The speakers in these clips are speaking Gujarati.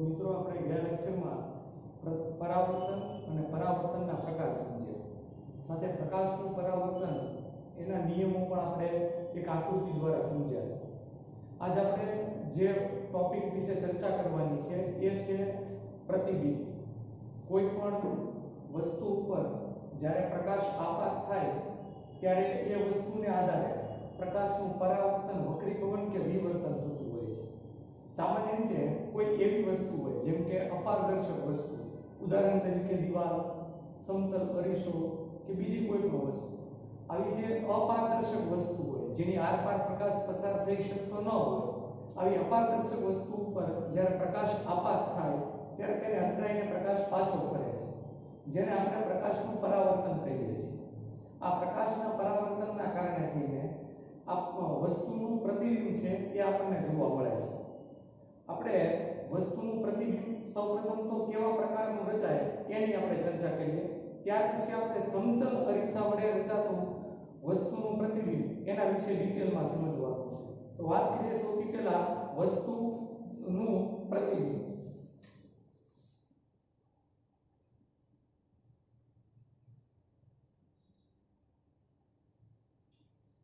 મિત્રો આપણે ગયા લેક્ચરમાં પરાવર્તન અને પરાવર્તનના પ્રકાર સમજ્યા. સાથે પ્રકાશનું પરાવર્તન એના નિયમો પણ આપણે એક આકૃતિ દ્વારા સમજ્યા. આજ આપણે જે ટોપિક વિશે ચર્ચા કરવાની છે એ છે પ્રતિબિંબ. કોઈ પણ વસ્તુ ઉપર જ્યારે પ્રકાશ આપાત થાય ત્યારે એ વસ્તુને આધારે પ્રકાશનું પરાવર્તન, વક્રીભવન કે વિવર્તન થતું હોય છે. સામાન્ય રીતે કોઈ એવી વસ્તુ હોય જેમ કે અપારદર્શક વસ્તુ, ઉદાહરણ તરીકે દિવાલ, સમતલ અરીસો કે બીજી કોઈ પણ વસ્તુ, આવી જે અપારદર્શક વસ્તુ હોય જેની આરપાર પ્રકાશ પસાર થઈ શકતો ન હોય, આવી અપારદર્શક વસ્તુ ઉપર જ્યારે પ્રકાશ આપાત થાય ત્યારે તેને અથડાઈને પ્રકાશ પાછો ફરે છે, જેને આપણે પ્રકાશનું પરાવર્તન કહીએ છીએ. આ પ્રકાશના પરાવર્તનના કારણે થઈને આ વસ્તુનું પ્રતિબિંબ છે એ આપણને જોવા મળે છે. આપણે વસ્તુનું પ્રતિબિંબ સૌપ્રથમ તો કેવા પ્રકારનું રચાય એની આપણે ચર્ચા કરીએ. ત્યાર પછી આપણે સમતલ અરીસા વડે રચાતું વસ્તુનું પ્રતિબિંબ એના વિશે ડિટેલમાં સમજવાનું છે. તો વાત કરીએ સૌથી પહેલા વસ્તુનું પ્રતિબિંબ.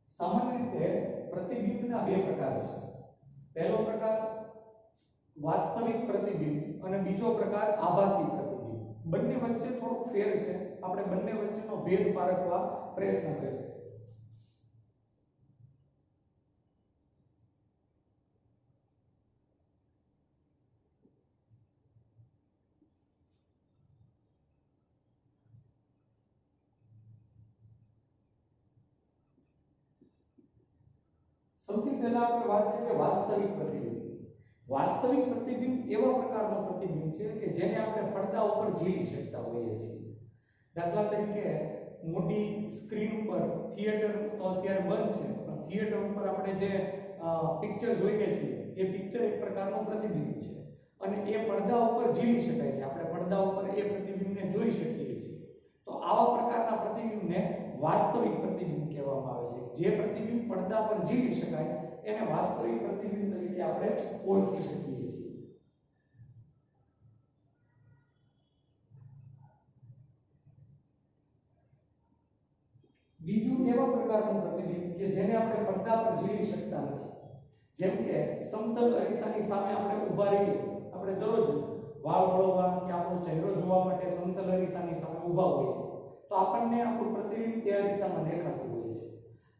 સામાન્ય રીતે પ્રતિબિંબના બે પ્રકાર છે. પહેલો પ્રકાર વાસ્તવિક પ્રતિબિંબ અને બીજો પ્રકાર આભાસી પ્રતિબિંબ. બંને વચ્ચે થોડો ફેર છે, આપણે બંને વચ્ચેનો ભેદ પારખવા પ્રયત્ન કરીએ. સૌથી પહેલા આપણે વાત કરીએ વાસ્તવિક પ્રતિબિંબ. વાસ્તવિક પ્રતિબિંબ એવા પ્રકારનો પ્રતિબિંબ છે કે જેને આપણે પડદા ઉપર ઝીલી શકતા હોઈએ છીએ. દાખલા તરીકે મોટી સ્ક્રીન ઉપર, થિયેટર તો અત્યારે બંધ છે, પણ થિયેટર ઉપર આપણે જે પિક્ચર જોઈએ છીએ એ પિક્ચર એક પ્રકારનો પ્રતિબિંબ છે અને એ પડદા ઉપર ઝીલી શકાય છે. આપણે પડદા ઉપર એ પ્રતિબિંબને જોઈ શકીએ છીએ. તો આવા પ્રકારના પ્રતિબિંબને વાસ્તવિક પ્રતિબિંબ કહેવામાં આવે છે. જે પ્રતિબિંબ પડદા પર ઝીલી શકાય એને વાસ્તવિક પ્રતિબિંબ તરીકે આપણે ઓળખી શકીએ છીએ. બીજું એવા પ્રકારનું પ્રતિબિંબ કે જેને આપણે પડદા પર ઝીલી શકતા નથી. જેમ કે સમતલ અરીસાની સામે આપણે ઊભા રહીએ, આપણે દરરોજ વાળ વળવા કે આપણો ચહેરો જોવા માટે સમતલ અરીસાની સામે ઊભા હોઈએ તો આપણને આપણું પ્રતિબિંબ તે અરીસામાં દેખાતું હોય છે.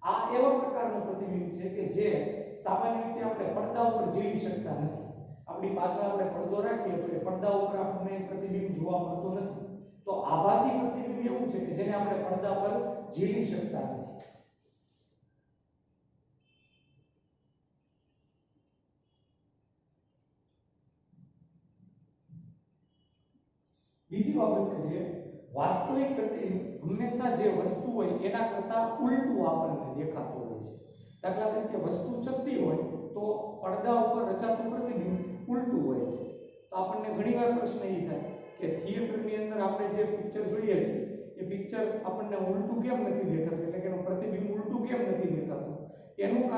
આ એવા પ્રકારનું પ્રતિબિંબ છે કે જે સામાન્ય રીતે આપણે પડદા ઉપર ઝીલી શકતા નથી. આપણી પાછળ આપણે પડદો રાખીએ તો એ પડદા ઉપર આપણને પ્રતિબિંબ જોવા મળતું નથી. તો આભાસી પ્રતિબિંબ એવું છે કે જેને આપણે પડદા પર ઝીલી શકતા નથી. બીજી બાબત કરીએ, વાસ્તવિક પ્રતિબિંબ હંમેશા જે વસ્તુ હોય એના કરતા ઉલટું આપણને દેખાતું હોય છે. દાખલા તરીકે વસ્તુ ચપટી હોય તો પડદા ઉપર રચાતું પ્રતિબિંબ ઉલટું હોય છે. તો આપણને ઘણીવાર પ્રશ્ન એ થાય કે થિયેટરની અંદર આપણે જે પિક્ચર જોઈએ છીએ એ પિક્ચર આપણને ઉલટું કેમ નથી દેખાતું, એટલે કે એનું પ્રતિબિંબ ઉલટું કેમ નથી દેખાતું? એનું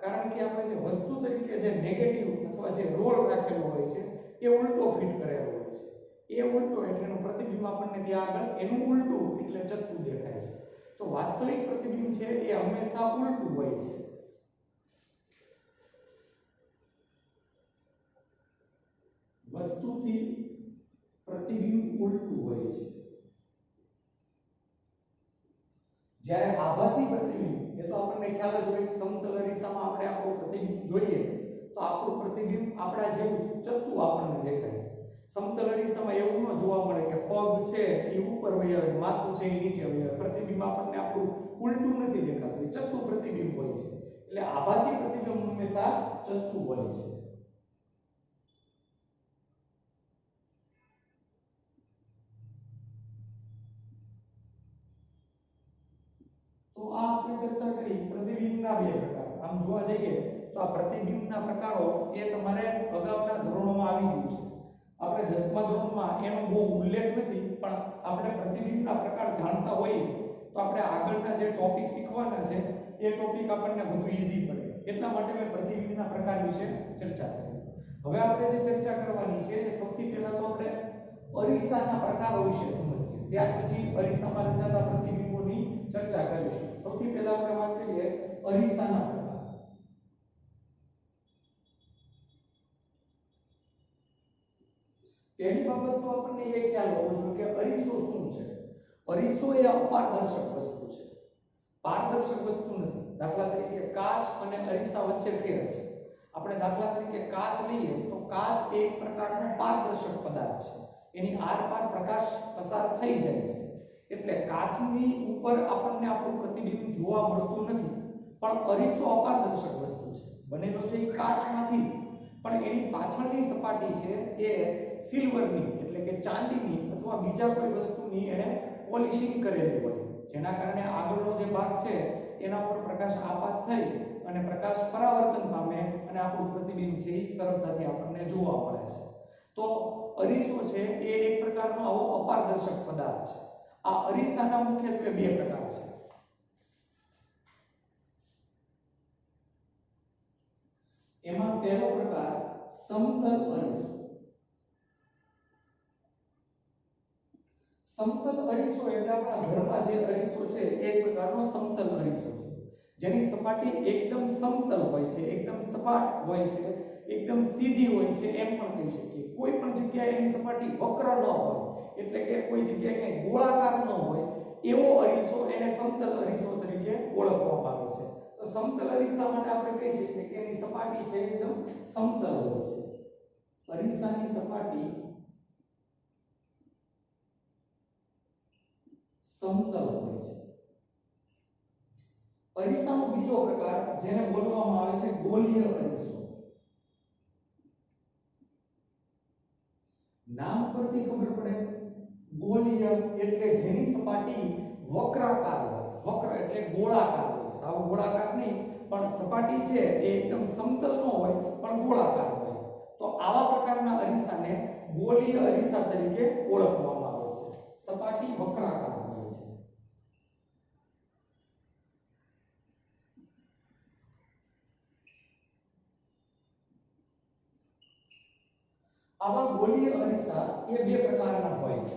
કારણ કે આપણે જે વસ્તુ તરીકે જે નેગેટિવ અથવા જે રોલ રાખેલો હોય છે એ ઉલટો ફિટ કરેલો હોય છે. એ ઉલટો એટલે એનું પ્રતિબિંબ આપણને ત્યાં આગળ એનું ઉલટું એટલે ચત્તું દેખાય છે. તો વાસ્તવિક પ્રતિબિંબ છે એ હંમેશા ઉલટું હોય છે. વસ્તુથી પ્રતિબિંબ ઉલટું હોય છે. જ્યારે આભાસી પ્રતિબિંબ એ તો આપણને ખ્યાલ જ હોય, સમતલ અરીસામાં આપણે આપણું પ્રતિબિંબ જોઈએ તો આપણું પ્રતિબિંબ આપણા જેવું ચત્તું આપણને દેખાય છે. સમતલ અરીસામાં એવું ન જોવા મળે કે પગ છે એ ઉપર વહી આવે, માથું છે એ નીચે વહી આવે. પ્રતિબિંબ આપણને આપણું ઉલટું નથી દેખાતું, એ ચત્તું પ્રતિબિંબ હોય છે. એટલે આભાસી પ્રતિબિંબ હંમેશા ચત્તું હોય છે. તો આ આપણે ચર્ચા કરી પ્રતિબિંબના બે પ્રકાર. આમ જોવા જઈએ તો આ પ્રતિબિંબના પ્રકારો એ તમારે અગાઉના ધોરણોમાં આવી ગયું છે. આપણે 10મા ધોરણમાં એનો બહુ ઉલ્લેખ નથી, પણ આપણે પ્રતિબિંબના પ્રકાર જાણતા હોઈએ તો આપણે આગળના જે ટોપિક શીખવાના છે એ ટોપિક આપણને વધુ ઈઝી પડે. એટલા માટે મેં પ્રતિબિંબના પ્રકાર વિશે ચર્ચા કરી. હવે આપણે જે ચર્ચા કરવાની છે એ સૌથી પહેલા તો આપણે અરીસાના પ્રકારો વિશે સમજીએ, ત્યાર પછી અરીસામાં રચાતા પ્રતિબિંબોની ચર્ચા કરીશું. સૌથી પહેલા આપણે વાત કરીએ અરીસાના પ્રકાર. પહેલી બાબત તો આપણને એ ખ્યાલ હોવો જોઈએ કે અરીસો શું છે. અરીસો એ અપારદર્શક વસ્તુ છે, પારદર્શક વસ્તુ નથી. દાખલા તરીકે કાચ અને અરીસા વચ્ચે ફેર છે. આપણે દાખલા તરીકે કાચ લઈએ તો કાચ એક પ્રકારનો પારદર્શક પદાર્થ છે, એની આરપાર પ્રકાશ પસાર થઈ જાય છે, એટલે કાચની ઉપર આપણને આપણું પ્રતિબિંબ જોવા મળતું નથી. પણ અરીસો અપારદર્શક વસ્તુ છે, બનેલો છે એ કાચમાંથી જ, પણ એની પાછળની સપાટી છે એ સિલ્વરની એટલે કે ચાંદીની અથવા બીજા કોઈ વસ્તુની એને પોલિશિંગ કરેલી હોય, જેના કારણે આગળનો જે ભાગ છે એના પર પ્રકાશ આપાત થઈ અને પ્રકાશ પરાવર્તન પામે અને આપણું પ્રતિબિંબ છે એ સરળતાથી આપણને જોવા મળે છે. તો અરીસો છે એ એક પ્રકારનો આવો અપારદર્શક પદાર્થ છે. આ અરીસાના મુખ્યત્વે બે પ્રકાર છે. એમાં પહેલો પ્રકાર સમતલ અરીસો. સમતલ અરીસો એટલે આપણા ઘરમાં જે અરીસો છે એક પ્રકારનો સમતલ અરીસો છે, જેની સપાટી એકદમ સમતલ હોય છે, એકદમ સપાટ હોય છે, એકદમ સીધી હોય છે એમ પણ કહી શકીએ. કોઈ પણ જગ્યાએ એની સપાટી વક્ર ન હોય, એટલે કે કોઈ જગ્યાએ કઈ ગોળાકાર ન હોય એવો અરીસો એને સમતલ અરીસો તરીકે ઓળખવામાં આવે છે. તો સમતલ અરીસા માટે આપણે કહી શકીએ કે એની સપાટી છે એકદમ સમતલ હોય છે. અરીસાની સપાટી સમતલ હોય છે. અરીસાનો બીજો પ્રકાર જેને બોલવામાં આવે છે ગોલીય અરીસો. નામ પરથી ખબર પડે, ગોલીય એટલે જેની સપાટી વક્રાકાર હોય. વક્ર એટલે ગોળાકાર હોય, સાવ ગોળાકાર નહીં, પણ સપાટી છે એ એકદમ સમતલ ન હોય પણ ગોળાકાર હોય. તો આવા પ્રકારના અરીસાને ગોલીય અરીસા તરીકે ઓળખવામાં આવે છે. સપાટી વક્રાકાર હોય છે. આવા ગોલીય અરીસા એ બે પ્રકારના હોય છે,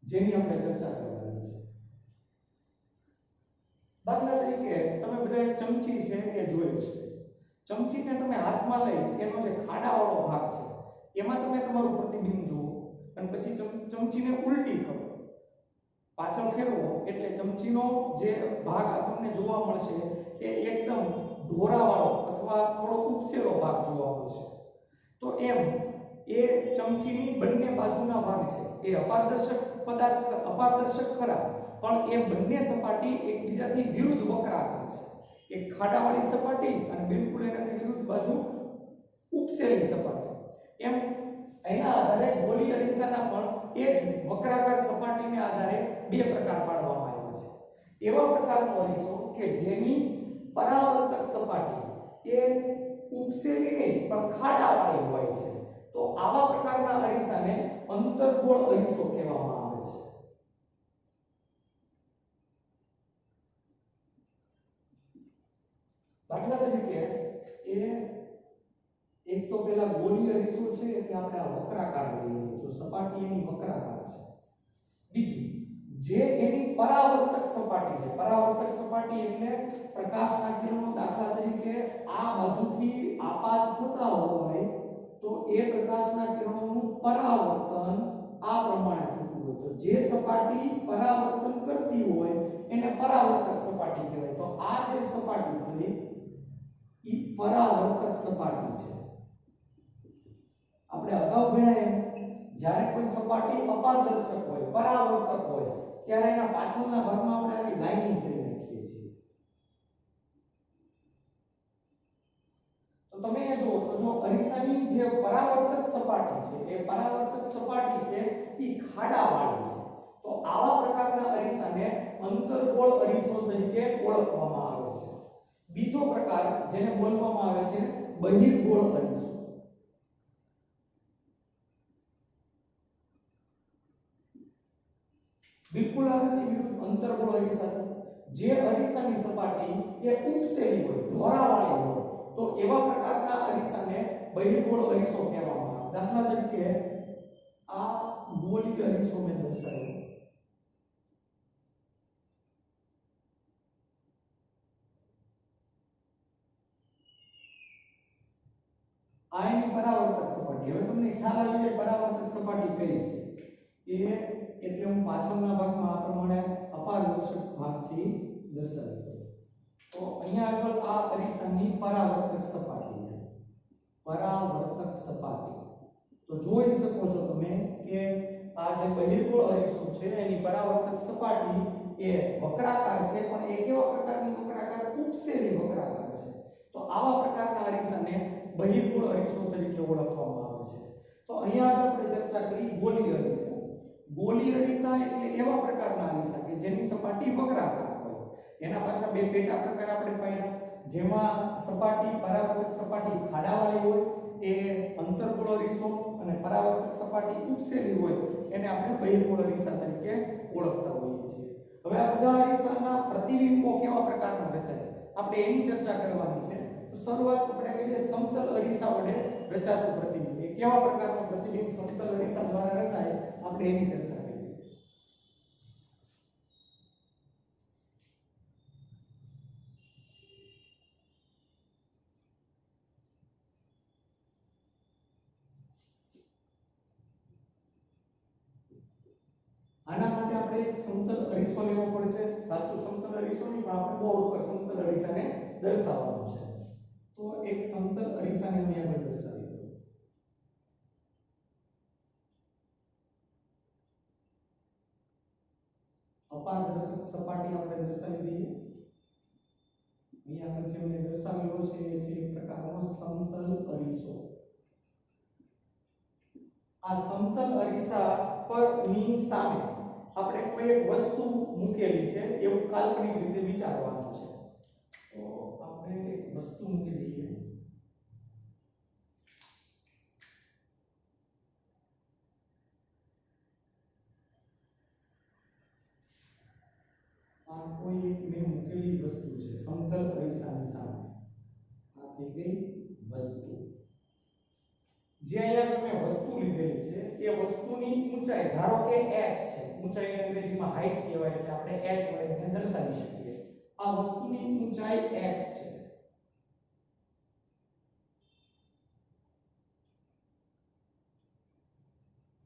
જેની આપણે ચર્ચા કરવાની છે. દાખલા તરીકે તમે બધા ચમચી છે એ જોયું છે. ચમચીને તમે હાથમાં લઈ એનો જે ખાડાવાળો ભાગ છે એમાં તમે તમારું પ્રતિબિંબ જુઓ અને પછી ચમચીને ઉલટી કરો, પાછળ ફેરવો એટલે ચમચીનો જે ભાગ તમને જોવા મળશે એ એકદમ ઢોરાવાળો અથવા થોડો ઉપસેલો ભાગ જોવા મળશે. તો એમ એ ચમચીની બંને બાજુના ભાગ છે એ અપારદર્શક પદાર્થ, અપારદર્શક ખરા, પણ એ બંને સપાટી એકબીજાથી વિરુદ્ધ વક્રાકાર છે. એક ખાડાવાળી સપાટી અને બિલકુલ એનાથી વિરુદ્ધ બાજુ ઉપસેલી સપાટી. એમ એના આધારે ગોલીય અરીસાના પણ એ જ વક્રાકાર સપાટીને આધારે બે પ્રકાર પાડવામાં આવ્યા છે. એવા પ્રકારનો અરીસો કે જેની પરાવર્તક સપાટી એ ઉપસેલી નહીં પણ ખાડાવાળી હોય છે, તો આવા પ્રકારના અરીસાને અંતર્ગોળ અરીસો કહેવામાં આવે છે. દાખલા તરીકે એ એક તો પેલા ગોલીય અરીસો છે એટલે આપણે આ વક્રાકાર લઈએ, જો સપાટી એની વક્રાકાર છે. બીજું જે એની પરાવર્તક સપાટી છે, પરાવર્તક સપાટી એટલે પ્રકાશના કિરણો દાખલા તરીકે આ બાજુથી આપાત થતા હોય તો એ પ્રકાશના કિરણોનું પરાવર્તન આ પ્રમાણે થતું હોય. તો જે સપાટી પરાવર્તન કરતી હોય એને પરાવર્તક સપાટી કહેવાય. તો આ જે સપાટી થઈ ઈ પરાવર્તક સપાટી છે. આપણે અગાઉ ભણ્યા એમ જ્યારે કોઈ સપાટી અપારદર્શક હોય, પરાવર્તક હોય ત્યારે એના પાછળના ભાગમાં આપણે આવી લાઇનિંગ કરી નાખીએ છીએ. તો તમે અહીંયા જુઓ તો જો અરીસાની જે પરાવર્તક સપાટી છે એ પરાવર્તક સપાટી છે ઈ ખાડાવાળી છે. તો આવા પ્રકારના અરીસાને અંતર્ગોળ અરીસો તરીકે ઓળખવામાં આવે છે. બીજો પ્રકાર જેને બોલવામાં આવે છે બહિર્ગોળ અરીસો. બિલકુલ આનાથી વિરુદ્ધ અંતર્ગોળ અરીસા, જે અરીસાની સપાટી એ ઉપસેલી હોય, ઢોરાવાળી બહિર્ગોળ અરીસો કહેવામાં આવે. દાખલા તરીકે આ ગોલીય અરીસો મેં દર્શાવ્યો. આ એની પરાવર્તક સપાટી. હવે તમને ખ્યાલ આવી જાય પરાવર્તક સપાટી કઈ છે. એ એટલે હું પાછળના ભાગમાં આ પ્રમાણે અપારદર્શક ભાગ છે દર્શાવી દઉં. તો અહીંયા આગળ આ અરીસાની પરાવર્તક સપાટી છે. પરાવર્તક સપાટી તો જોઈ શકો છો તમે કે આ જે બહિર્ગોળ અરીસો છે એની પરાવર્તક સપાટી એ વક્રાકાર છે, પણ એ કેવા પ્રકારની વક્રાકાર? ઉપસેલી વક્રાકાર છે. તો આવા પ્રકારના અરીસાને બહિર્ગોળ અરીસો તરીકે ઓળખવામાં આવે છે. તો અહીંયા આગળ આપણે ચર્ચા કરી ગોલીય અરીસા. ગોલીય અરીસા એટલે એવા પ્રકારના અરીસા કે જેની સપાટી વક્રાકાર હોય. એના પાછા બે પેટા પ્રકાર આપણે પાડ્યા, જેમાં સપાટી પરાવર્તક સપાટી ખાડાવાળી હોય એ અંતર્ગોળ અરીસો, અને પરાવર્તક સપાટી ઉપસેલી હોય એને આપણે બહિર્ગોળ અરીસા તરીકે ઓળખતા હોઈએ છીએ. હવે આ બધા અરીસાના પ્રતિબિંબો કેવા પ્રકારના રચાય આપણે એની ચર્ચા કરવાની છે. તો શરૂઆત આપણે કરીએ સમતલ અરીસા વડે રચાતું પ્રતિબિંબ. એ કેવા પ્રકારનું પ્રતિબિંબ સમતલ અરીસા દ્વારા રચાય આપણે એની ચર્ચા કરીએ. આના માટે આપણે એક સમતલ અરીસો લેવો પડશે. સાચું સમતલ અરીસો નહીં, પણ આપણે બોર્ડ ઉપર સમતલ અરીસાને દર્શાવવાનું છે. તો એક સમતલ અરીસાને હું આગળ દર્શાવી દઉં. અપારદર્શક સપાટી આપણે દર્શાવી દઈએ. અહીંયા આગળ જે મેં દર્શાવેલો છે એ છે એક પ્રકારનો સમતલ અરીસો. આ સમતલ અરીસા પરની સામે આપણે કોઈ એક વસ્તુ મૂકેલી છે એવું કાલ્પનિક રીતે વિચારવાનું છે. તો આપણે એક વસ્તુ મૂકી દઈએ. આ કોઈ એક મેં મૂકેલી વસ્તુ છે સમતલ અરીસાની સામે. આ થઈ ગઈ વસ્તુ. જે અહીંયા મેં વસ્તુ લીધેલી છે એ વસ્તુની ઊંચાઈ ધારો કે h છે. ઊંચાઈ અંગ્રેજીમાં હાઈટ કહેવાય, એટલે આપણે h વડે એને દર્શાવી શકીએ. આ વસ્તુની ઊંચાઈ h છે.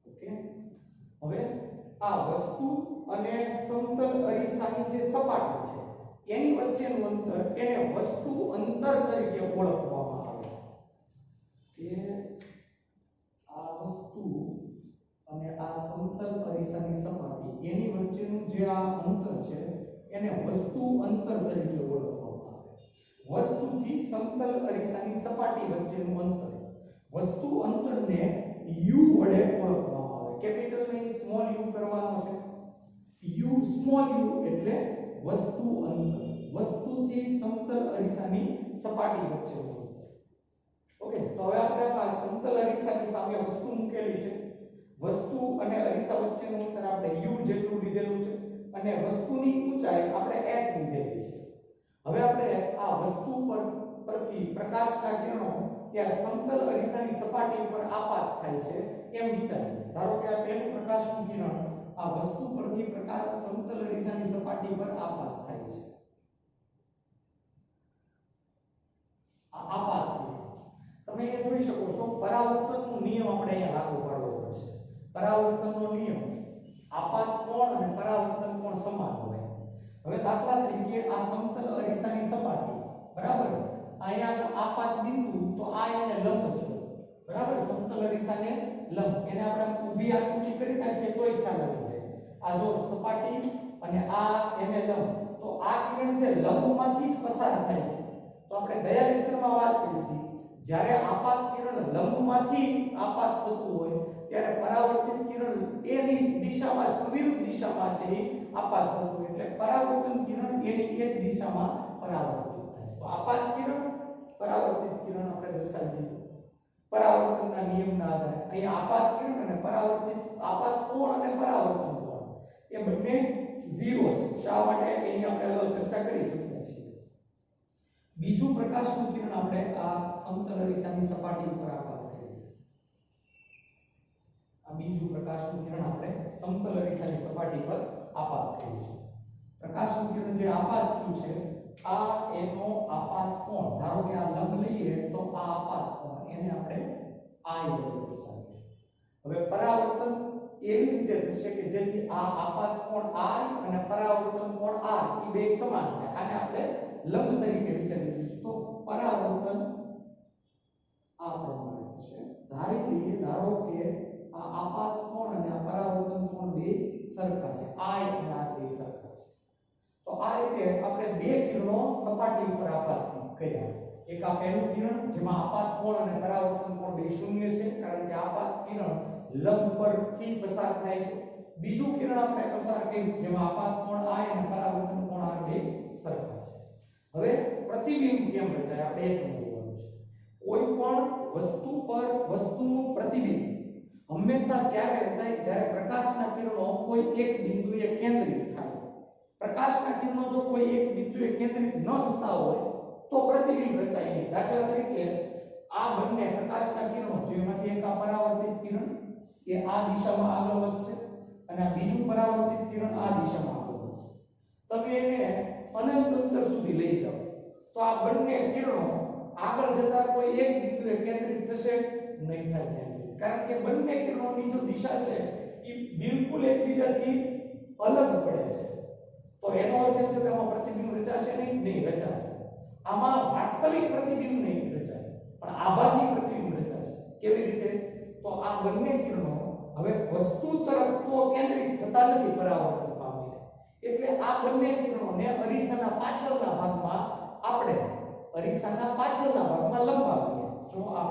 ઓકે, હવે આ વસ્તુ અને સમતલ અરીસાની જે સપાટી છે એની વચ્ચેનું અંતર એને વસ્તુ અંતર તરીકે ઓળખવામાં આવે છે. આ વસ્તુ અને આ સમતલ અરીસાની સપાટી એની વચ્ચેનું જે આ અંતર છે એને વસ્તુ અંતર તરીકે ઓળખવામાં આવે. વસ્તુથી સમતલ અરીસાની સપાટી વચ્ચેનું અંતર, વસ્તુ અંતરને u વડે ઓળખવામાં આવે. કેપિટલ ને સ્મોલ u કરવાનો છે. u સ્મોલ u એટલે વસ્તુ અંતર, વસ્તુથી સમતલ અરીસાની સપાટી વચ્ચેનું અંતર. ઓકે, તો હવે આપણે આ સમતલ અરીસાની સામે વસ્તુ મૂકેલી છે. વસ્તુ અને અરીસા વચ્ચેનું અંતર આપણે u જેટલું લીધેલું છે, અને વસ્તુની ઊંચાઈ આપણે h લીધેલી છે. હવે આપણે આ વસ્તુ પરથી પ્રકાશના કિરણો એ સમતલ અરીસાની સપાટી પર આપાત થાય છે એમ વિચારીએ. ધારો કે આ પહેલું પ્રકાશનું કિરણ આ વસ્તુ પરથી પ્રકાશ સમતલ અરીસાની સપાટી પર આપાત થાય છે. આ આપાત તમે એ જોઈ શકો છો. પરાવર્તનનો નિયમ આપણે અહીંયા લાગુ પાડવો પડશે. પરાવર્તનનો નિયમ આપાત કોણ અને પરાવર્તન કોણ સમાન હોય. હવે દાખલા તરીકે આ સમતલ અરીસાની સપાટી બરાબર, અહીંયા આપાત બિંદુ તો આ એને લંબ છે બરાબર, સમતલ અરીસાને લંબ. એને આપણે ઊભી આકૃતિ કરી નાખીએ તોય ખ્યાલ આવી જાય. આ જો સપાટી અને આ એને લંબ, તો આ કિરણ છે લંબમાંથી જ પસાર થાય છે. તો આપણે ગયા લેક્ચરમાં વાત કરી હતી, જ્યારે આપાત કિરણ લંબમાંથી આપાત થતું હોય ત્યારે પરાવર્તિત કિરણ એની દિશામાં વિરુદ્ધ દિશામાં છે એ આપાત થતું હોય, એટલે પરાવર્તન કિરણ એની એક દિશામાં પરાવર્તિત થાય. તો આપાત કિરણ પરાવર્તિત કિરણ આપણે દર્શાવી દીધું પરાવર્તનના નિયમના આધારે. અહીંયા આપાત કિરણ અને પરાવર્તિત આપાત કોણ અને પરાવર્તન કોણ એ બંને 0 છે. શા માટે એની આપણે ચર્ચા કરી ચૂક્યા છીએ. બીજું પ્રકાશનું કિરણ આપણે આ સમતલ અરીસાની સપાટી ઉપર આપાત કરીએ. આ બીજું પ્રકાશનું કિરણ આપણે સમતલ અરીસાની સપાટી પર આપાત કરીશું. પ્રકાશનું કિરણ જે આપાત થયું છે આ એનો આપાત કોણ, ધારો કે આ લંબ લઈએ તો આ આપાત કોણ એને આપણે I વડે દર્શાવીએ. હવે પરાવર્તન એવી રીતે થશે કે જેથી આ આપાત કોણ I અને પરાવર્તન કોણ R એ બે સમાન થાય. આને આપણે લંબ તરીકે વિચારીશું. તો પરાવર્તન આ પ્રમાણે થશે. ધારી લઈએ, ધારો કે આ આપાત કોણ અને આ પરાવર્તન કોણ બે સરખા છે, I અને R બે સરખા છે. તો આ રીતે આપણે બે કિરણો સપાટી ઉપર આપાત કર્યા. એક આ પહેલું કિરણ જેમાં આપાત કોણ અને પરાવર્તન કોણ બે શૂન્ય છે, કારણ કે આપાત કિરણ લંબ પરથી પસાર થાય છે. બીજું કિરણ આપણે પસાર કર્યું જેમાં આપાત કોણ I અને પરાવર્તન કોણ R બે સરખા છે. હવે પ્રતિબિંબ કેમ રચાય આપણે એ સમજવાનું છે. કોઈ પણ વસ્તુ પર વસ્તુનું પ્રતિબિંબ હંમેશા ત્યારે રચાય જ્યારે પ્રકાશના કિરણો કોઈ એક બિંદુએ કેન્દ્રિત થાય. પ્રકાશના કિરણો જો કોઈ એક બિંદુએ કેન્દ્રિત ન થતા હોય તો પ્રતિબિંબ રચાય નહીં. દાખલા તરીકે આ બંને પ્રકાશના કિરણો જેમાંથી એક આ પરાવર્તિત કિરણ એ આ દિશામાં આગળ વધશે અને આ બીજું પરાવર્તિત કિરણ આ દિશામાં આગળ વધશે. તમે એને અનંત અંતર સુધી લઈ જાઓ તો આ બંને કિરણો આગળ જતા કોઈ એક બિંદુએ કેન્દ્રિત થશે નહીં થાય, કારણ કે બંને કિરણોની જો દિશા છે એ બિલકુલ એકબીજાથી અલગ પડે છે. તો એનો અર્થ એ કે આમાં પ્રતિબિંબ રચાશે નહીં રચાશે. આમાં વાસ્તવિક પ્રતિબિંબ નહીં રચાય પણ આભાસી પ્રતિબિંબ રચાશે. કેવી રીતે? તો આ બંને કિરણો હવે વસ્તુ તરફ તો કેન્દ્રિત થતા નથી પરાવર્તન પામીને, એટલે આ બંને કિરણોને અરીસાના પાછળના ભાગમાં આપણે લંબાવીએ. જો આ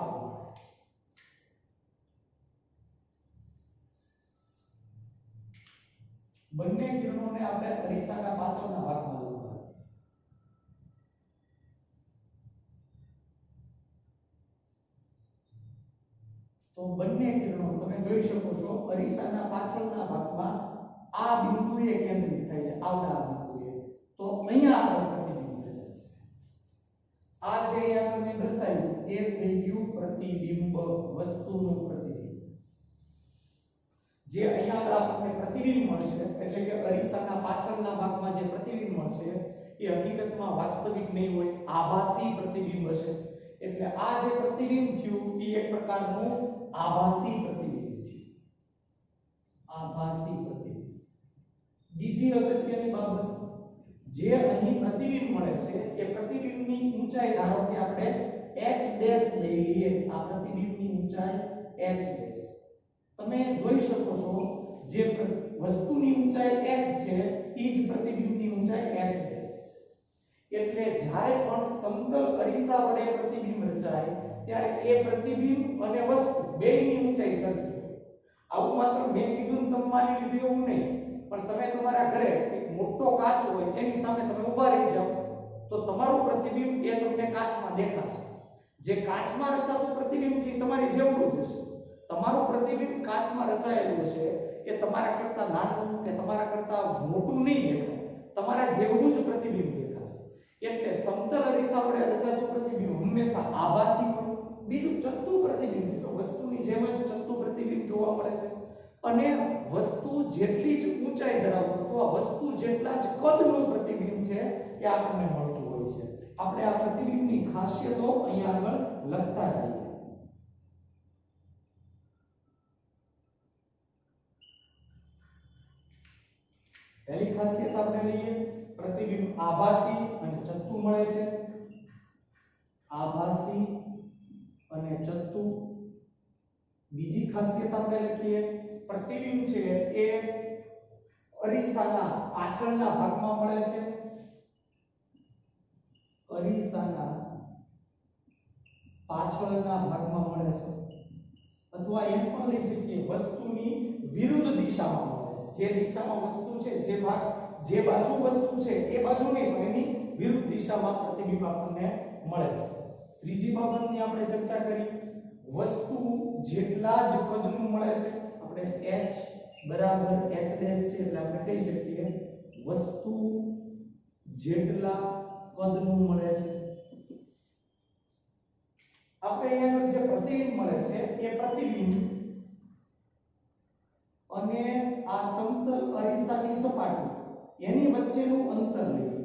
બંને કિરણોને આપણે અરીસાના પાછળના ભાગમાં લંબાવીએ. તો બંને કિરણો તમે જોઈ શકો છો અરીસાના પાછળના ભાગમાં આ બિંદુએ કેન્દ્રિત થાય છે, આવનાર બિંદુએ. તો અહીંયા આપણે પ્રતિબિંબ રચાશે. આ જે આપણે દર્શાવ્યું એ થઈ ગયું પ્રતિબિંબ, વસ્તુનું પ્રતિબિંબ. જે અહીંયા આપણને પ્રતિબિંબ મળશે એટલે કે અરીસાના પાછળના ભાગમાં જે પ્રતિબિંબ મળશે એ હકીકતમાં વાસ્તવિક નહીં હોય, આભાસી પ્રતિબિંબ હશે. એટલે આ જે પ્રતિબિંબ થયું એ એક પ્રકારનું આભાસી પ્રતિબિંબ છે. આભાસી પ્રતિબિંબ. બીજી અગત્યની બાબત, જે અહીં પ્રતિબિંબ મળે છે એ પ્રતિબિંબની ઊંચાઈ ધારો કે આપણે h' લઈ લઈએ. આ પ્રતિબિંબની ઊંચાઈ h'. તમે જોઈ શકો છો જે વસ્તુની ઊંચાઈ h છે એ જ પ્રતિબિંબની ઊંચાઈ h'. એટલે જ્યારે પણ સમતલ અરીસા વડે પ્રતિબિંબ રચાય ત્યારે એ પ્રતિબિંબ અને વસ્તુ બેયની ઊંચાઈ સરખી હોય. આવું માત્ર મેં કીધું તમે માની લીધું એવું નહીં, પણ તમે તમારા ઘરે એક મોટો કાચ હોય એની સામે તમે ઊભા રહી જાઓ તો તમારું પ્રતિબિંબ એ તમને કાચમાં દેખાશે. જે કાચમાં રચાતું પ્રતિબિંબ છે તમારી જેવડું જ હશે. તમારું પ્રતિબિંબ કાચમાં રચાયેલું હશે એ તમારા કરતા નાનું કે તમારા કરતા મોટું નહીં દેખાય, તમારા જેવડું જ પ્રતિબિંબ દેખાશે. એટલે સમતલ અરીસા વડે રચાતું પ્રતિબિંબ હંમેશા આભાસી હોય. બીજું ચત્તુ પ્રતિબિંબ છે, તો વસ્તુની જેમ જ ચત્તુ પ્રતિબિંબ જોવા મળે છે. અને વસ્તુ જેટલી જ ઊંચાઈ ધરાવતું તો આ વસ્તુ જેટલા જ કદનું પ્રતિબિંબ છે એ આપણને મળતું હોય છે. આપણે આ પ્રતિબિંબની ખાસિયતો અહીંયા આગળ લખતા જઈએ. પહેલી ખાસિયત આપણે લઈએ, પ્રતિબિંબ આભાસી અને ચત્તુ મળે છે. આભાસી અને ચત્તુ. બીજી ખાસિયત આપણે લખીએ, પ્રતિબિંબ છે એ અરીસાના પાછળના ભાગમાં મળે છે. અરીસાના પાછળના ભાગમાં મળે છે. અથવા એમ પણ લઈ શકીએ વસ્તુની વિરુદ્ધ દિશામાં મળે છે. જે દિશામાં વસ્તુ છે, જે બાજુ વસ્તુ છે એ બાજુ નહીં પણ એની વિરુદ્ધ દિશામાં પ્રતિબિંબ આપણને મળે છે. ત્રીજી બાબતની આપણે ચર્ચા કરી, વસ્તુ જેટલા જ કદનું મળે છે. આપણે h બરાબર h' છે એટલે આપણે કહી શકીએ વસ્તુ જેટલા કદનું મળે છે. આપણે અહીંયા જે પ્રતિબિંબ મળે છે એ પ્રતિબિંબ અને આ સમતલ અરીસાની સપાટી એની વચ્ચેનું અંતર લઈએ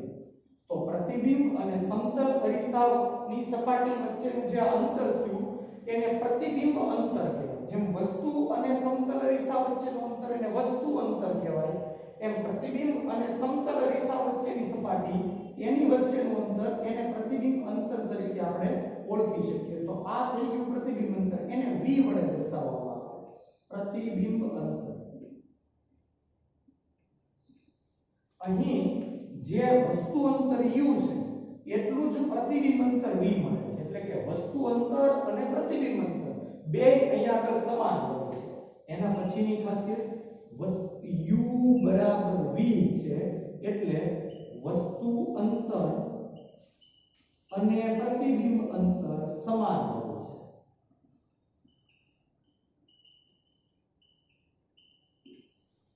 તો પ્રતિબિંબ અને સમતલ અરીસાની સપાટી વચ્ચેનું જે અંતર થયું એને પ્રતિબિંબ અંતર કહેવાય. જેમ વસ્તુ અને સમતલ અરીસા વચ્ચેનું અંતર એને વસ્તુ અંતર કહેવાય, એમ પ્રતિબિંબ અને સમતલ અરીસા વચ્ચેની સપાટી એની વચ્ચેનું અંતર એને પ્રતિબિંબ અંતર તરીકે આપણે ઓળખી શકીએ. તો આ થઈ ગયું પ્રતિબિંબ અંતર, એને v વડે દર્શાવવામાં આવે. પ્રતિબિંબ અંતર અહીં જે વસ્તુ અંતર u છે એટલું જ પ્રતિબિંબ અંતર v મળે છે. એટલે કે વસ્તુ અંતર અને પ્રતિબિંબ અંતર બે અહીંયા આગળ સમાન હોય છે. એના પછીની ખાસિયત u બરાબર v છે એટલે વસ્તુ અંતર અને પ્રતિબિંબ અંતર સમાન હોય છે.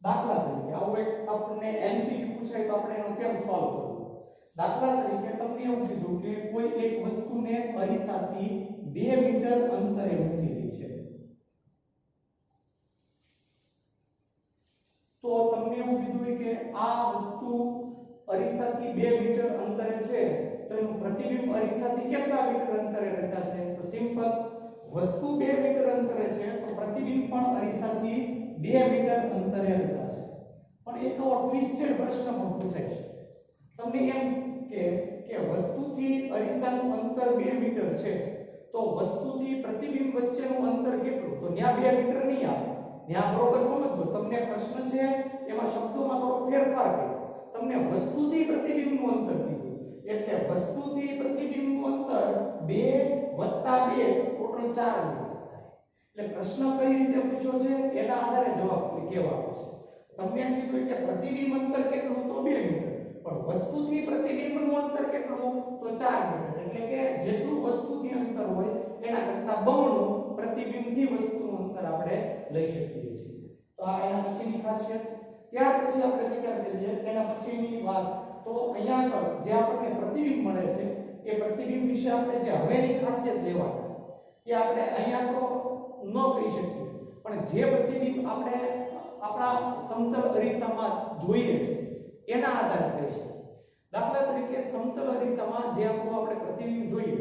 દાખલા તરીકે આવો એક આપણને MCQ પૂછાય તો આપણે એનો કેમ સોલ્વ કરવું. દાખલા તરીકે તમને એવું કીધું કે કોઈ એક વસ્તુને અરીસાથી 2 મીટર અંતરે મૂકેલી છે, તો તમને એવું કીધું કે આ વસ્તુ અરીસાથી 2 મીટર અંતરે છે તો એનું પ્રતિબિંબ અરીસાથી કેટલા મીટર અંતરે રચાશે. તો સિમ્પલ, વસ્તુ 2 મીટર અંતરે છે તો પ્રતિબિંબ પણ અરીસાથી 2 મીટર અંતરે રચાશે. પણ એક એવો ટ્વિસ્ટેડ પ્રશ્ન પણ પૂછાય છે તમને એમ કે વસ્તુથી અરીસાનું અંતર 2 મીટર છે તો વસ્તુથી પ્રતિબિંબ વચ્ચેનું અંતર કેટલું. તો ત્યાં 2 મીટર નહીં આવે, ત્યાં બરોબર સમજજો. તમને પ્રશ્ન છે એમાં શબ્દોમાં થોડો ફેરફાર કર્યો. તમને વસ્તુથી પ્રતિબિંબનું અંતર કીધું એટલે વસ્તુથી પ્રતિબિંબનું અંતર 2 + 2 ટોટલ 4 મીટર થાય. એટલે પ્રશ્ન કઈ રીતે પૂછ્યો છે એના આધારે જવાબ કહેવાનો છે. તમને એમ કીધું કે પ્રતિબિંબ અંતર કેટલું તો 2 મીટર, પણ વસ્તુથી પ્રતિબિંબનું અંતર કેટલું તો 4 મીટર. એટલે કે જેટલું વસ્તુથી અંતર હોય એના કરતા બમણું પ્રતિબિંબથી વસ્તુનું અંતર આપણે લઈ શકીએ છીએ. તો આ એના પછીની ખાસિયત. ત્યાર પછી આપણે વિચાર કરીએ એના પછીની વાત. તો અહીંયા આગળ જે આપણને પ્રતિબિંબ મળે છે એ પ્રતિબિંબ વિશે આપણે જે હવેની ખાસિયત લેવાની છે એ આપણે અહીંયા તો ન કહી શકીએ, પણ જે પ્રતિબિંબ આપણે આપણા સમતલ અરીસામાં જોઈએ છે એના આધારે કહી શકીએ. દાખલા તરીકે સમતલ અરીસામાં જે આપણે પ્રતિબિંબ જોઈએ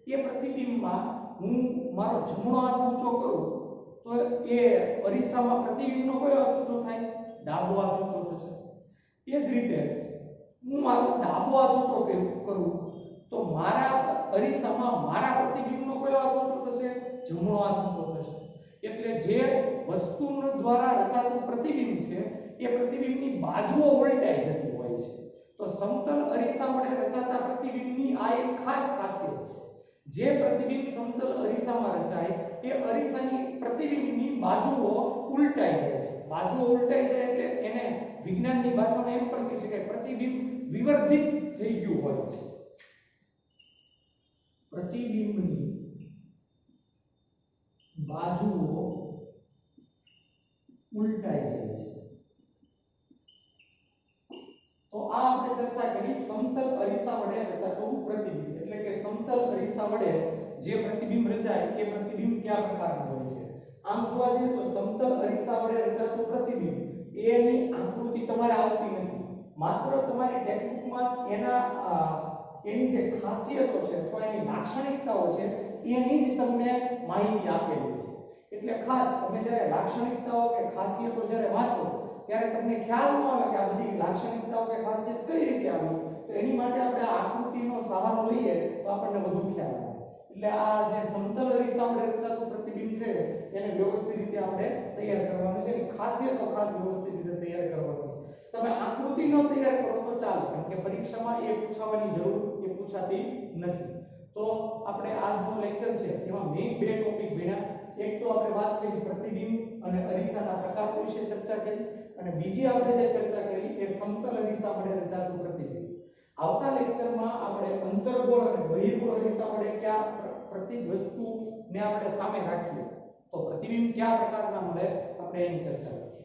એ પ્રતિબિંબમાં હું મારો જમણો હાથ ઊંચો કરું તો એ અરીસામાં પ્રતિબિંબનો કયો હાથ ઊંચો થાય? ડાબો હાથ ઊંચો થશે. એ જ રીતે હું મારો ડાબો હાથ ઊંચો કરું તો મારા અરીસામાં મારા પ્રતિબિંબનો કયો હાથ ઊંચો થશે? જમણો હાથ ઊંચો થશે. એટલે જે વસ્તુ દ્વારા રચાતું પ્રતિબિંબ છે એ પ્રતિબિંબની બાજુઓ ઉલટાઈ જતી હોય છે. તો સમતલ અરીસા વડે રચાતા પ્રતિબિંબની આ એક ખાસ ખાસિયત છે. જે પ્રતિબિંબ સમતલ અરીસામાં રચાય એ અરીસાની પ્રતિબિંબની બાજુઓ ઉલટાઈ જાય છે. બાજુઓ ઉલટાઈ જાય એટલે એને વિજ્ઞાનની ભાષામાં એમ પણ કહી શકાય પ્રતિબિંબ વિવર્ધિત થઈ ગયું હોય છે. પ્રતિબિંબની બાજુઓ ઉલટાઈ જાય છે. તો આ આપણે ચર્ચા કરી સમતલ અરીસા વડે રચાતું પ્રતિબિંબ. એટલે કે સમતલ અરીસા વડે જે પ્રતિબિંબ રચાય એ પ્રતિબિંબ કયા પ્રકારનું હોય છે. આમ જોવા જઈએ તો સમતલ અરીસા વડે રચાતું પ્રતિબિંબ એની આકૃતિ તમારે આવતી નથી. માત્ર તમારી ટેક્સ્ટબુકમાં એની જે ખાસિયતો છે અથવા એની લાક્ષણિકતાઓ છે એની જ તમને માહિતી આપેલી છે. એટલે ખાસ તમે જ્યારે લાક્ષણિકતાઓ કે ખાસિયતો જ્યારે વાંચો ત્યારે તમને ખ્યાલ ન આવે કે આ બધી લાક્ષણિકતાઓ કે ખાસિયત કઈ રીતે આવી, તો એની માટે આપણે આકૃતિનો સહારો લઈએ તો આપણને વધુ ખ્યાલ આવે. એટલે આ જે સમતલ અરીસા વડે રચાતું પ્રતિબિંબ છે એને વ્યવસ્થિત રીતે આપણે તૈયાર કરવાનું છે. ખાસિયતો ખાસ વ્યવસ્થિત રીતે તૈયાર કરવાની છે. તમે આકૃતિ ન તૈયાર કરો તો ચાલે, કારણ કે પરીક્ષામાં એ પૂછવાની જરૂર પૂછાતી નથી. તો આપણે આજનો લેક્ચર છે એમાં મેઈન 2 ટોપિક ભણ્યા. એક તો આપણે વાત કરી પ્રતિબિંબ અને અરીસાના પ્રકારો વિશે ચર્ચા કરી, અને બીજી આપણે જે ચર્ચા કરી એ સમતલ અરીસા વડે રચાતું પ્રતિબિંબ. આવતા લેક્ચરમાં આપણે અંતર્ગોળ અને બહિર્ગોળ અરીસા વડે કયા વસ્તુને આપણે સામે રાખીએ તો પ્રતિબિંબ કયા પ્રકારના મળે આપણે એની ચર્ચા કરીશું.